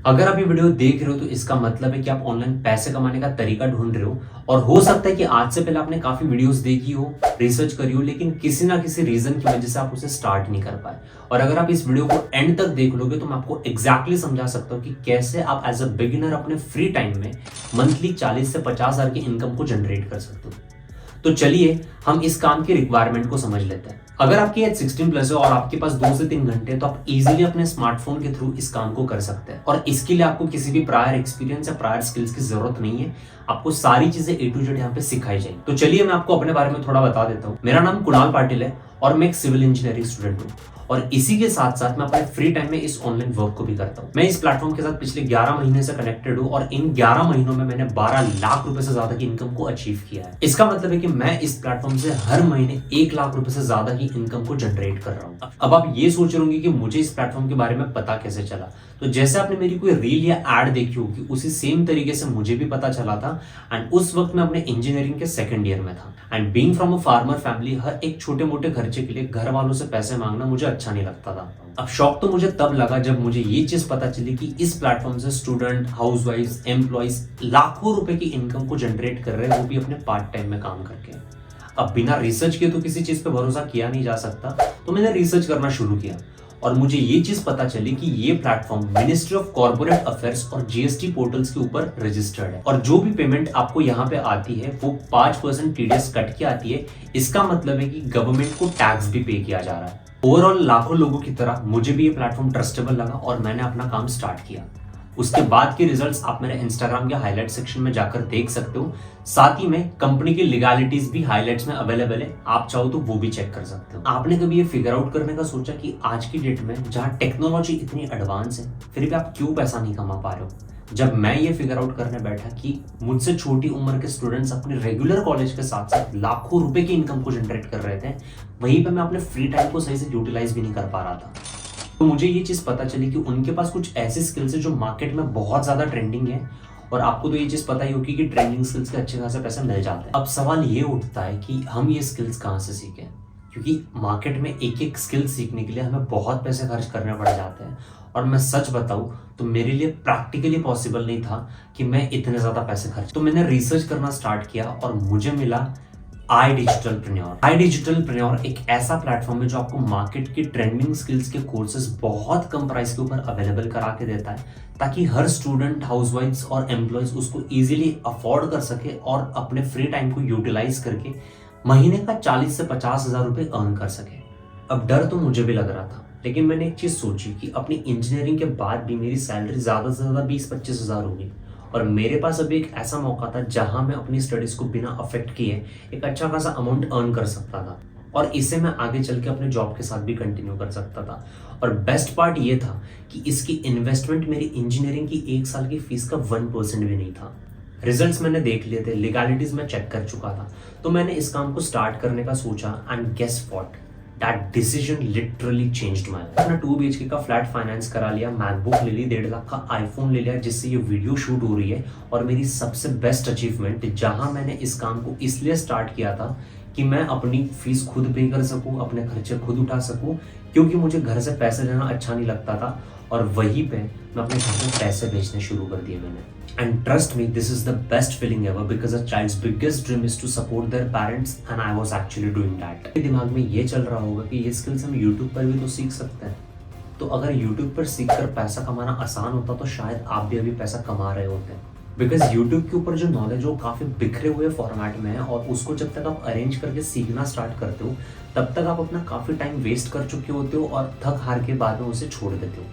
अगर आप ये वीडियो देख रहे हो तो इसका मतलब है कि आप ऑनलाइन पैसे कमाने का तरीका ढूंढ रहे हो और हो सकता है कि आज से पहले आपने काफी वीडियोस देखी हो, रिसर्च करी हो, लेकिन किसी ना किसी रीजन की वजह से आप उसे स्टार्ट नहीं कर पाए। और अगर आप इस वीडियो को एंड तक देख लोगे तो मैं आपको एग्जैक्टली समझा सकता हूँ कि कैसे आप एज अ बिगिनर अपने फ्री टाइम में मंथली 40 से 50 हजार की इनकम को जनरेट कर सकते हो। तो चलिए हम इस काम की रिक्वायरमेंट को समझ लेते हैं। अगर आपकी एज 16 प्लस है और आपके पास 2 से 3 घंटे तो आप इजीली अपने स्मार्टफोन के थ्रू इस काम को कर सकते हैं। और इसके लिए आपको किसी भी प्रायर एक्सपीरियंस या प्रायर स्किल्स की जरूरत नहीं है। आपको सारी चीजें A to Z यहाँ पे सिखाई जाएगी। तो चलिए मैं आपको अपने बारे में थोड़ा बता देता हूँ। मेरा नाम कुणाल पाटिल है और मैं एक सिविल इंजीनियरिंग स्टूडेंट हूँ और इसी के साथ साथ मैं अपने फ्री टाइम में इस ऑनलाइन वर्क को भी करता हूँ। मैं इस प्लेटफॉर्म के साथ पिछले 11 महीने से कनेक्टेड हूँ और इन 11 महीनों में मैंने 12 लाख रुपए से ज्यादा की इनकम को अचीव किया है। इसका मतलब है कि मैं इस प्लेटफॉर्म से हर महीने 1 लाख रुपए से ज्यादा की इनकम को जनरेट कर रहा हूँ। अब आप ये सोच रहे होंगे कि मुझे इस प्लेटफॉर्म के बारे में पता कैसे चला। तो जैसे आपने मेरी कोई रील या एड देखी होगी उसी सेम तरीके से मुझे भी पता चला था। एंड उस वक्त मैं अपने इंजीनियरिंग के सेकंड ईयर में था। And being from a farmer family, हर एक छोटे मोटे खर्चे के लिए घर वालों से पैसे मांगना मुझे अच्छा नहीं लगता था। अब शौक तो मुझे तब लगा जब मुझे ये चीज पता चली कि इस प्लेटफॉर्म से स्टूडेंट, हाउसवाइफ्स, एम्प्लॉइज लाखों रुपए की इनकम को जनरेट कर रहे हैं, वो भी अपने पार्ट टाइम में काम करके। अब बिना रिसर्च किए तो किसी चीज पे भरोसा किया नहीं जा सकता, तो मैंने रिसर्च करना शुरू किया और मुझे ये चीज पता चली कि ये platform ministry of corporate affairs और GST पोर्टल्स के ऊपर रजिस्टर्ड है और जो भी पेमेंट आपको यहाँ पे आती है वो 5% TDS कट के आती है। इसका मतलब है कि गवर्नमेंट को टैक्स भी पे किया जा रहा है। ओवरऑल लाखों लोगों की तरह मुझे भी ये प्लेटफॉर्म ट्रस्टेबल लगा और मैंने अपना काम स्टार्ट किया। उसके बाद के रिजल्ट्स आप मेरे इंस्टाग्राम के हाईलाइट सेक्शन में जाकर देख सकते हो। साथ ही में कंपनी की लीगैलिटीज भी हाईलाइट्स में अवेलेबल है, आप चाहो तो वो भी चेक कर सकते हो। आपने कभी ये फिगर आउट करने का सोचा कि आज की डेट में जहां टेक्नोलॉजी इतनी एडवांस है फिर भी आप क्यों पैसा नहीं कमा पा रहे हो? जब मैं ये फिगर आउट करने बैठा कि मुझसे छोटी उम्र के स्टूडेंट्स अपने रेगुलर कॉलेज के साथ साथ लाखों रुपए की इनकम को जनरेट कर रहे थे, वहीं पे मैं अपने फ्री टाइम को सही से यूटिलाइज भी नहीं कर पा रहा था। तो मुझे ये चीज पता चली कि उनके पास कुछ ऐसी स्किल्स है जो मार्केट में बहुत ज्यादा ट्रेंडिंग है और आपको तो ये चीज पता ही होगी कि ट्रेंडिंग स्किल्स के अच्छे खासे पैसे मिल जाते हैं। अब सवाल ये उठता है कि हम ये स्किल्स कहाँ से सीखें, क्योंकि मार्केट में एक एक स्किल सीखने के लिए हमें बहुत पैसे खर्च करने पड़ जाते हैं। और मैं सच बताऊं तो मेरे लिए प्रैक्टिकली पॉसिबल नहीं था कि मैं इतने ज्यादा पैसे खर्च। तो मैंने रिसर्च करना स्टार्ट किया और मुझे मिला iDigitalPreneur। iDigitalPreneur एक ऐसा प्लेटफॉर्म है जो आपको मार्केट की ट्रेंडिंग स्किल्स के कोर्सेज बहुत कम प्राइस के ऊपर अवेलेबल करा के देता है, ताकि हर स्टूडेंट, हाउसवाइफ्स और एम्प्लॉयज उसको इजीली अफोर्ड कर सके और अपने फ्री टाइम को यूटिलाइज करके महीने का 40 से 50 हजार रुपए अर्न कर सके। अब डर तो मुझे भी लग रहा था, लेकिन मैंने एक चीज सोची कि अपनी इंजीनियरिंग के बाद भी मेरी सैलरी ज्यादा से ज्यादा 20-25 हजार होगी और मेरे पास अभी एक ऐसा मौका था जहां मैं अपनी स्टडीज को बिना अफेक्ट किए एक अच्छा खासा अमाउंट अर्न कर सकता था और इसे मैं आगे चल के अपने जॉब के साथ भी कंटिन्यू कर सकता था। और बेस्ट पार्ट ये था कि इसकी इन्वेस्टमेंट मेरी इंजीनियरिंग की 1 साल की फीस का 1% भी नहीं था। रिजल्ट्स मैंने देख लिए थे, लीगैलिटीज मैं चेक कर चुका था, तो मैंने इस काम को स्टार्ट करने का सोचा and guess what, That decision literally changed my life। अपना 2 BHK का फ्लैट फाइनेंस करा लिया, मैकबुक ले ली, 1.5 लाख का आईफोन ले लिया जिससे ये वीडियो शूट हो रही है। और मेरी सबसे बेस्ट अचीवमेंट, जहां मैंने इस काम को इसलिए स्टार्ट किया था कि मैं अपनी फीस खुद पे कर सकूं, अपने खर्चे खुद उठा सकूं, क्योंकि मुझे घर से पैसे लेना अच्छा नहीं लगता था और वहीं पे मैं अपने घर में पैसे भेजने शुरू कर दिए मैंने। And trust me, this is the best feeling ever because a child's biggest dream is to support their parents and I was actually doing that। मेरे दिमाग में ये चल रहा होगा कि ये स्किल्स हम YouTube पर भी तो सीख सकते हैं। तो अगर YouTube पर सीखकर पैसा कमाना आसान होता तो शायद आप भी अभी पैसा कमा रहे होते। बिकॉज YouTube के ऊपर जो नॉलेज है वो काफी बिखरे हुए फॉर्मेट में है और उसको जब तक आप अरेंज करके सीखना स्टार्ट करते हो तब तक आप अपना काफी टाइम वेस्ट कर चुके होते हो और थक हार के बाद में उसे छोड़ देते हो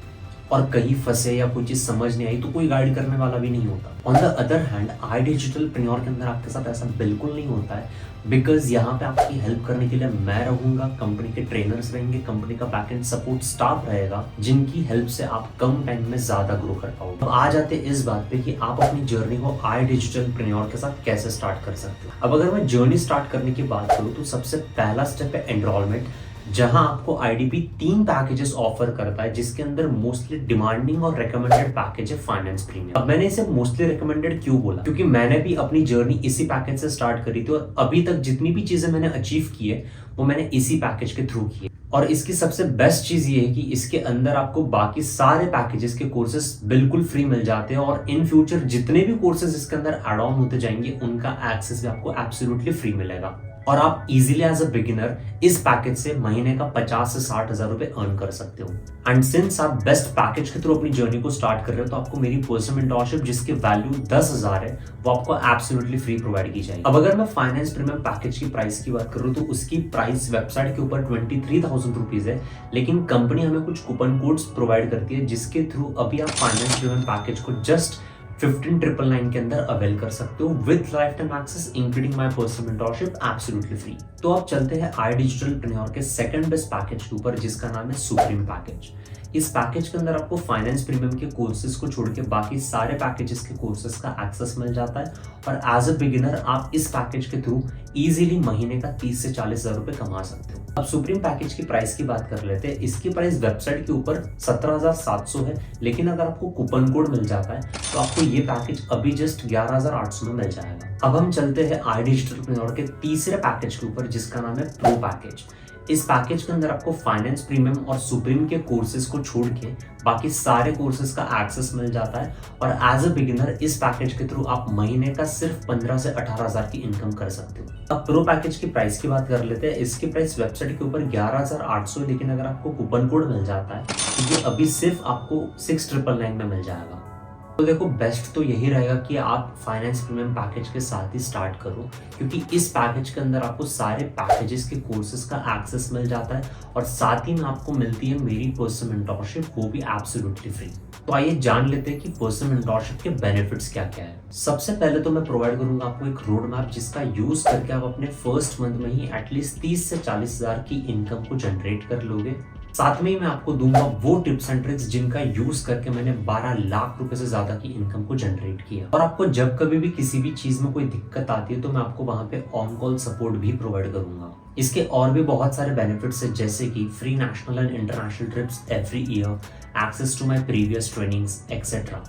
और कहीं फंसे या कोई चीज समझ नहीं आई तो कोई गाइड करने वाला भी नहीं होता। On the other hand iDigitalPreneur के अंदर आपके साथ ऐसा बिल्कुल नहीं होता है, बिकॉज यहाँ पे आपकी हेल्प करने के लिए मैं रहूंगा, कंपनी के ट्रेनर्स रहेंगे, कंपनी का बैकएंड सपोर्ट स्टाफ रहेगा जिनकी हेल्प से आप कम टाइम में ज्यादा ग्रो कर पाओगे। अब आ जाते इस बात पे कि आप अपनी जर्नी को iDigitalPreneur के साथ कैसे स्टार्ट कर सकते हो। अब अगर मैं जर्नी स्टार्ट करने की बात करूँ तो सबसे पहला स्टेप है एनरोलमेंट, जहां आपको IDP 3 पैकेजेस ऑफर करता है जिसके अंदर मोस्टली डिमांडिंग और रिकमेंडेड पैकेज है फाइनेंस प्रीमियम। अब मैंने इसे मोस्टली रिकमेंडेड क्यों बोला, क्योंकि मैंने भी अपनी जर्नी इसी पैकेज से स्टार्ट करी थी और अभी तक जितनी भी चीजें मैंने अचीव की है वो मैंने इसी पैकेज के थ्रू की है। और इसकी सबसे बेस्ट चीज ये है कि इसके अंदर आपको बाकी सारे पैकेजेस के कोर्सेज बिल्कुल फ्री मिल जाते हैं और इन फ्यूचर जितने भी कोर्सेज इसके अंदर एड ऑन होते जाएंगे उनका एक्सेस भी आपको एब्सोल्युटली फ्री मिलेगा और आप इजीली एज अ बिगिनर इस पैकेज से महीने का 50 से 60 हजार रुपए अर्न कर सकते हो। एंड सिंस आप बेस्ट पैकेज के थ्रू अपनी जर्नी को स्टार्ट कर रहे हो तो आपको मेरी पर्सनल मेंटरशिप जिसकी वैल्यू 10,000 है वो आपको एब्सोल्युटली फ्री प्रोवाइड की जाएगी। अब अगर मैं फाइनेंस प्रीमियम पैकेज की प्राइस की बात करूँ तो उसकी प्राइस वेबसाइट के ऊपर 23,000 रुपीज है, लेकिन कंपनी हमें कुछ कूपन कोड्स प्रोवाइड करती है जिसके थ्रू अभी आप फाइनेंस प्रीमियम पैकेज को जस्ट 15,999 के अंदर अवेल कर सकते हो with lifetime access including my personal mentorship absolutely free. तो आप चलते हैं iDigitalPreneur के सेकंड बेस्ट पैकेज के ऊपर जिसका नाम है सुप्रीम पैकेज। इस पैकेज के अंदर आपको फाइनेंस प्रीमियम के कोर्सेज को छोड़ के बाकी सारे पैकेजेस के कोर्सेज का एक्सेस मिल जाता है और एज अ बिगिनर आप इस पैकेज के थ्रू इजीली महीने का 30 से 40 हजार रुपए कमा सकते हो। अब सुप्रीम पैकेज की प्राइस की बात कर लेते हैं। इसकी प्राइस वेबसाइट के ऊपर 17,700 है, लेकिन अगर आपको कूपन कोड मिल जाता है तो आपको ये पैकेज अभी जस्ट 11,800 में मिल जाएगा। अब हम चलते हैं iDigitalPreneur के तीसरे पैकेज के ऊपर जिसका नाम है प्रो पैकेज। इस पैकेज के अंदर आपको फाइनेंस प्रीमियम और सुप्रीम के कोर्सेज को छोड़ के बाकी सारे कोर्सेज का एक्सेस मिल जाता है और एज अ बिगिनर इस पैकेज के थ्रू आप महीने का सिर्फ 15 से 18 हजार की इनकम कर सकते हो। अब प्रो पैकेज की प्राइस की बात कर लेते हैं। इसकी प्राइस वेबसाइट के ऊपर 11,800, लेकिन अगर आपको कूपन कोड मिल जाता है तो ये अभी सिर्फ आपको 6,999 में मिल जाएगा। तो देखो बेस्ट तो यही रहेगा कि आप फाइनेंस प्रीमियम पैकेज के साथ ही स्टार्ट करो, क्योंकि इस पैकेज के अंदर आपको सारे पैकेजेस के कोर्सेज का एक्सेस मिल जाता है और साथ ही में आपको मिलती है मेरी पर्सनल मेंटरशिप, वो भी एब्सोल्युटली फ्री। तो आइए जान लेते हैं कि पर्सनल मेंटरशिप के बेनिफिट्स क्या क्या है। सबसे पहले तो मैं प्रोवाइड करूंगा आपको एक रोड मैप जिसका यूज करके आप अपने फर्स्ट मंथ में ही एटलीस्ट 30 से 40 हजार की इनकम को जनरेट कर लोगे। साथ में ही मैं आपको दूंगा वो टिप्स एंड ट्रिक्स जिनका यूज करके मैंने 12 लाख रुपए से ज्यादा की इनकम को जनरेट किया। और आपको जब कभी भी किसी भी चीज में कोई दिक्कत आती है तो मैं आपको वहां पे ऑन कॉल सपोर्ट भी प्रोवाइड करूंगा। इसके और भी बहुत सारे बेनिफिट्स है, जैसे कि free national and international trips every year, access to my previous trainings etcetera.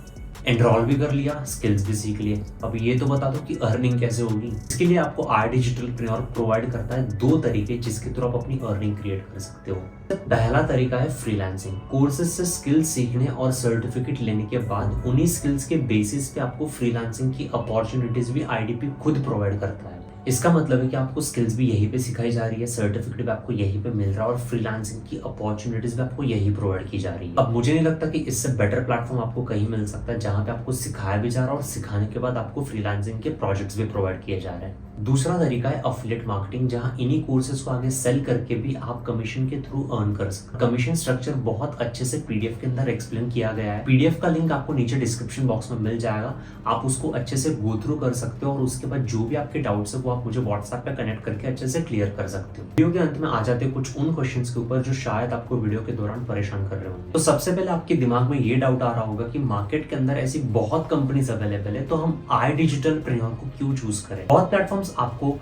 Enrol भी कर लिया, स्किल्स भी सीख लिए। अब ये तो बता दो कि अर्निंग कैसे होगी। इसके लिए आपको iDigitalPreneur प्रोवाइड करता है 2 तरीके जिसके थ्रू आप अपनी अर्निंग क्रिएट कर सकते हो। पहला तरीका है फ्रीलांसिंग। कोर्सेज से स्किल्स सीखने और सर्टिफिकेट लेने के बाद उन्हीं स्किल्स के बेसिस पे आपको फ्रीलांसिंग की अपॉर्चुनिटीज भी IDP खुद प्रोवाइड करता है। इसका मतलब है कि आपको स्किल्स भी यहीं पे सिखाई जा रही है, सर्टिफिकेट भी आपको यहीं पे मिल रहा है और फ्रीलांसिंग की अपॉर्चुनिटीज भी आपको यहीं प्रोवाइड की जा रही है। अब मुझे नहीं लगता कि इससे बेटर प्लेटफॉर्म आपको कहीं मिल सकता है जहां पे आपको सिखाया भी जा रहा है और सिखाने के बाद आपको फ्रीलांसिंग के प्रोजेक्ट्स भी प्रोवाइड किए जा रहे हैं। दूसरा तरीका है अफिलिएट मार्केटिंग, जहां इन्हीं कोर्सेज को आगे सेल करके भी आप कमीशन के थ्रू अर्न कर सकते हैं। कमीशन स्ट्रक्चर बहुत अच्छे से पीडीएफ के अंदर एक्सप्लेन किया गया है। पीडीएफ का लिंक आपको नीचे डिस्क्रिप्शन बॉक्स में मिल जाएगा, आप उसको अच्छे से गो थ्रू कर सकते हो और उसके बाद जो भी आपके डाउट्स है वो आप मुझे व्हाट्सएप पे कनेक्ट करके अच्छे से क्लियर कर सकते हो। वीडियो के अंत में आ जाते हैं कुछ उन क्वेश्चंस के ऊपर जो शायद आपको वीडियो के दौरान परेशान कर रहे होंगे। तो सबसे पहले आपके दिमाग में ये डाउट आ रहा होगा कि मार्केट के अंदर ऐसी बहुत कंपनीज अवेलेबल है, तो हम iDigitalPreneur को क्यों चूज करें। बहुत प्लेटफॉर्म्स आपको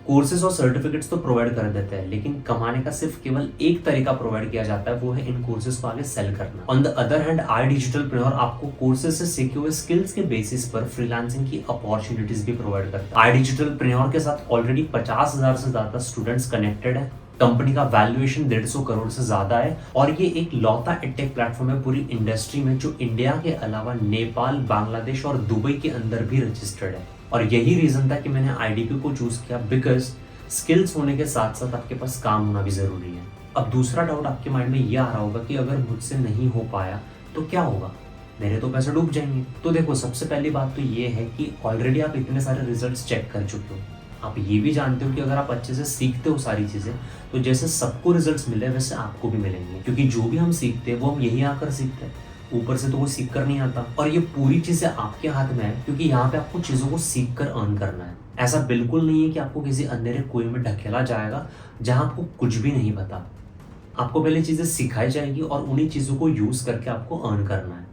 कोर्सेज और सर्टिफिकेट्स तो प्रोवाइड कर देते हैं, लेकिन कमाने का सिर्फ केवल एक तरीका प्रोवाइड किया जाता है, वो है इन कोर्सेज को आगे सेल करना। On the other hand iDigitalPreneur आपको कोर्सेज से सीखे हुए स्किल्स के बेसिस पर फ्रीलांसिंग की अपॉर्चुनिटीज भी प्रोवाइड करता है। iDigitalPreneur के साथ ऑलरेडी 50,000 से ज्यादा स्टूडेंट्स कनेक्टेड है। कंपनी का वैल्यूएशन 150 करोड़ से ज्यादा है और ये एक लौता एडटेक प्लेटफॉर्म है पूरी इंडस्ट्री में जो इंडिया के अलावा नेपाल, बांग्लादेश और दुबई के अंदर भी रजिस्टर्ड है। और यही रीजन था कि मैंने IDP को चूज किया, बिकॉज स्किल्स होने के साथ साथ आपके पास काम होना भी जरूरी है। अब दूसरा डाउट आपके माइंड में ये आ रहा होगा कि अगर मुझसे नहीं हो पाया तो क्या होगा, मेरे तो पैसे डूब जाएंगे। तो देखो, सबसे पहली बात तो ये है कि ऑलरेडी आप इतने सारे रिजल्ट्स चेक कर चुके हो। आप ये भी जानते हो कि अगर आप अच्छे से सीखते हो सारी चीजें तो जैसे सबको रिजल्ट्स मिले वैसे आपको भी मिलेंगे, क्योंकि जो भी हम सीखते हैं वो हम यही आकर सीखते हैं, ऊपर से तो वो सीख कर नहीं आता। और ये पूरी चीजें आपके हाथ में है, क्योंकि यहाँ पे आपको चीजों को सीख कर अर्न करना है। ऐसा बिल्कुल नहीं है कि आपको किसी अंधेरे कुएं में ढकेला जाएगा जहां आपको कुछ भी नहीं पता। आपको पहले चीजें सिखाई जाएगी और उन्हीं चीजों को यूज करके आपको अर्न करना है।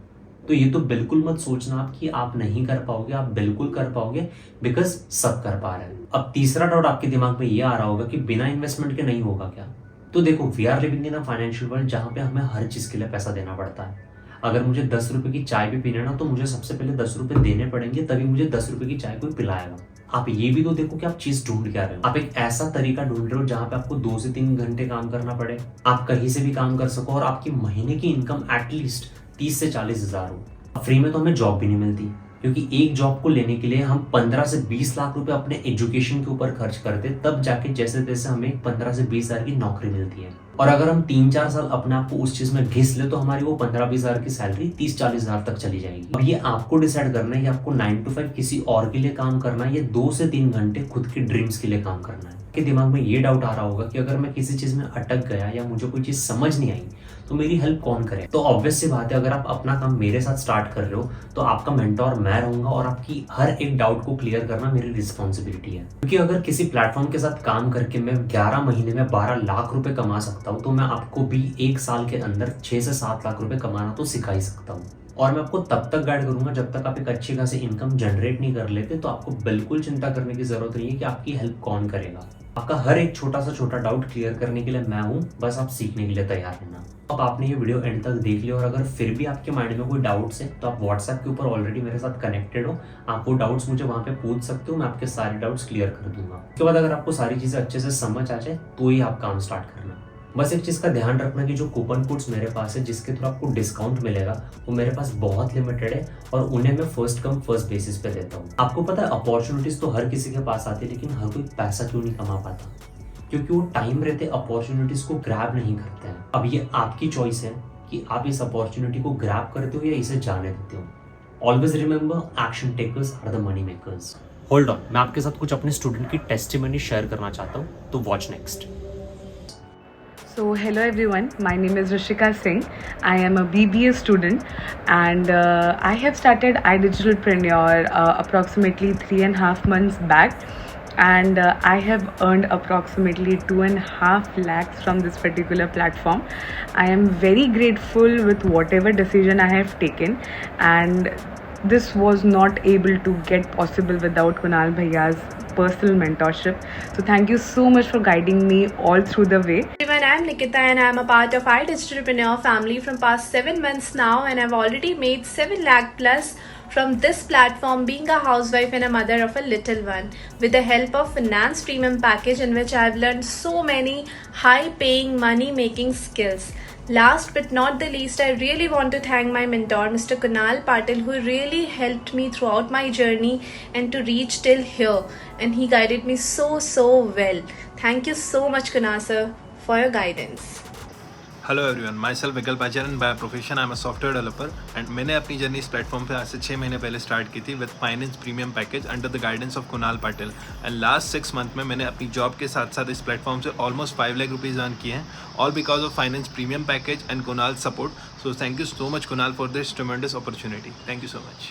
तो ये तो बिल्कुल मत सोचना आप कि आप नहीं कर पाओगे, आप बिल्कुल कर पाओगे, बिकॉज सब कर पा रहे हैं। अब तीसरा डाउट आपके दिमाग में ये आ रहा होगा कि बिना इन्वेस्टमेंट के नहीं होगा क्या। तो देखो, we are living in a financial world जहां पे हमें हर चीज के लिए पैसा देना पड़ता है। अगर मुझे 10 रुपए की चाय भी पीना ना, तो मुझे सबसे पहले 10 रुपए देने पड़ेंगे, तभी मुझे 10 रुपए की चाय कोई पिलाएगा। आप ये भी तो देखो कि आप चीज ढूंढ क्या रहे हो। आप एक ऐसा तरीका ढूंढ रहे हो जहां पे आपको 2 से 3 घंटे काम करना पड़े, आप कहीं से भी काम कर सको और आपकी महीने की इनकम एटलीस्ट 30 से 40 हजार हो। फ्री में तो हमें जॉब भी नहीं मिलती, क्योंकि एक जॉब को लेने के लिए हम 15 से 20 लाख रुपए अपने एजुकेशन के ऊपर खर्च करते, तब जाके जैसे तैसे हमें 15 से 20 हजार की नौकरी मिलती है। और अगर हम 3-4 साल अपने आप को उस चीज में घिस ले तो हमारी वो 15-20 हजार की सैलरी 30-40 हजार तक चली जाएगी। अब ये आपको डिसाइड करना है कि आपको 9 to 5 किसी और के लिए काम करना है, ये 2 से 3 घंटे खुद के ड्रीम्स के लिए काम करना है। के दिमाग में ये डाउट आ रहा होगा कि अगर मैं किसी चीज में अटक गया या मुझे कोई चीज समझ नहीं आई तो मेरी हेल्प कौन करे। तो ऑब्वियस सी बात है, अगर आप अपना काम मेरे साथ स्टार्ट कर रहे हो तो आपका मेंटोर मैं रहूंगा और आपकी हर एक डाउट को क्लियर करना मेरी रिस्पॉन्सिबिलिटी है। क्योंकि अगर किसी प्लेटफॉर्म के साथ काम करके मैं 11 महीने में 12 लाख रुपए कमा सकता हूँ, तो मैं आपको भी 1 साल के अंदर 6 से 7 लाख रुपए कमाना तो सिखा ही सकता हूँ। और मैं आपको तब तक गाइड करूंगा जब तक आप एक अच्छी खासी इनकम जनरेट नहीं कर लेते। तो आपको बिल्कुल चिंता करने की जरूरत नहीं है कि आपकी हेल्प कौन करेगा। आपका हर एक छोटा डाउट क्लियर करने के लिए मैं हूं, बस आप सीखने के लिए तैयार रहना। अब आपने ये वीडियो एंड तक देख लिया और अगर फिर भी आपके माइंड में कोई डाउट्स है तो आप व्हाट्सएप के ऊपर ऑलरेडी मेरे साथ कनेक्टेड हो, आप वो डाउट्स मुझे वहां पे पूछ सकते हो, मैं आपके सारे डाउट्स क्लियर कर दूंगा। उसके बाद अगर आपको सारी चीजें अच्छे से समझ आ जाए तो ही आप काम स्टार्ट करना। बस एक चीज का ध्यान रखना कि जो कूपन कोड्स मेरे पास है जिसके थ्रू आपको डिस्काउंट मिलेगा वो मेरे पास बहुत लिमिटेड है और उन्हें मैं फर्स्ट कम फर्स्ट बेसिस पे देता हूँ। आपको पता है अपॉर्चुनिटीज तो हर किसी के पास आती है, लेकिन हर कोई पैसा क्यों नहीं कमा पाता? क्योंकि वो टाइम रहते अपॉर्चुनिटीज को ग्रैब नहीं करते हैं। अब ये आपकी चॉइस है कि आप इस अपॉर्चुनिटी को ग्रैब करते हो या इसे जाने देते हो। Always remember, action takers are the money makers. Hold on, मैं आपके साथ कुछ अपने स्टूडेंट की टेस्टिमनी शेयर करना चाहता हूँ, तो watch next. So hello everyone, my name is Rishika Singh. I am a BBA student and I have started iDigitalpreneur approximately 3.5 months back and I have earned approximately 2.5 lakhs from this particular platform. I am very grateful with whatever decision I have taken and this was not able to get possible without Kunal Bhaiya's personal mentorship. So thank you so much for guiding me all through the way. Everyone, I'm Nikita and I'm a part of iDigitalpreneur family from past 7 months now and I've already made 7 lakh plus from this platform, being a housewife and a mother of a little one, with the help of finance premium package in which I've learned so many high paying money making skills. Last but not the least, I really want to thank my mentor Mr. Kunal Patil, who really helped me throughout my journey and to reach till here, and he guided me so well. Thank you so much Kunal sir for your guidance. Hello everyone, myself Vikalp Acharya and by profession I am a software developer एंड मैंने अपनी journey इस platform पे आज से 6 महीने पहले start की थी with finance premium package under the guidance of Kunal Patil. And last 6 month में मैंने अपनी जॉब के साथ साथ इस प्लेटफॉर्म से ऑलमोस्ट 5 लाख रुपीज़ अर्न किए हैं, all because of finance premium package and Kunal support. So thank you so much Kunal for this ट्रेमेंडस opportunity. Thank you so much.